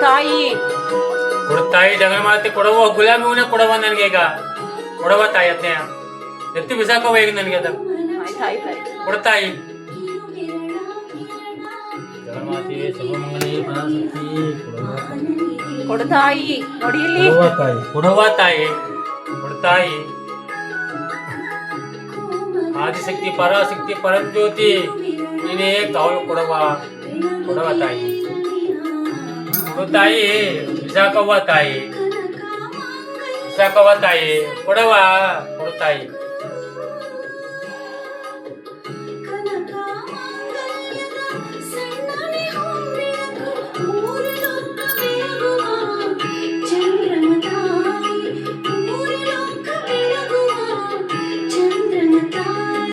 ತಾಯಿ. ಕೊಡು ತಾಯಿ, ಜಗಳ ಮಾಡ್ತಿ, ಕೊಡವ ಗುಲಾಬಿ ಹೂನೇ ಕೊಡವ ನನಗೆ ಈಗ. ಕೊಡವ ತಾಯಿ ಅದ್ನೇ ಎತ್ತಿ ಬಿಸಾಕವ ಈಗ ನನಗೆ ಅದ. ಆಯ್ತಾಯ್ತಾಯ್ತು. ಕೊಡು ತಾಯಿ. ಜಗಳ ಮಾಡ್ತಿ, ಸರ್ವಮಂಗಲಿ ಪರಾಶಕ್ತಿ ಕೊಡು ತಾಯಿ. ನೋಡಿ ಇಲ್ಲಿ. ಕೊಡವ ತಾಯಿ, ಕೊಡು ತಾಯಿ. ಆದಿಶಕ್ತಿ, ಪರಾಶಕ್ತಿ, ಪರಂಜ್ಯೋತಿ ನೀನೇ ಕಾವಲು ಕೊಡವ. ಕೊಡವ ತಾಯಿ, ಕೊಡು ತಾಯಿ. ಬಿಸಾಕವ್ವ ತಾಯಿ, ಬಿಸಾಕವ್ವ ತಾಯಿ. ಕೊಡವ, ಕೊಡು ತಾಯಿ.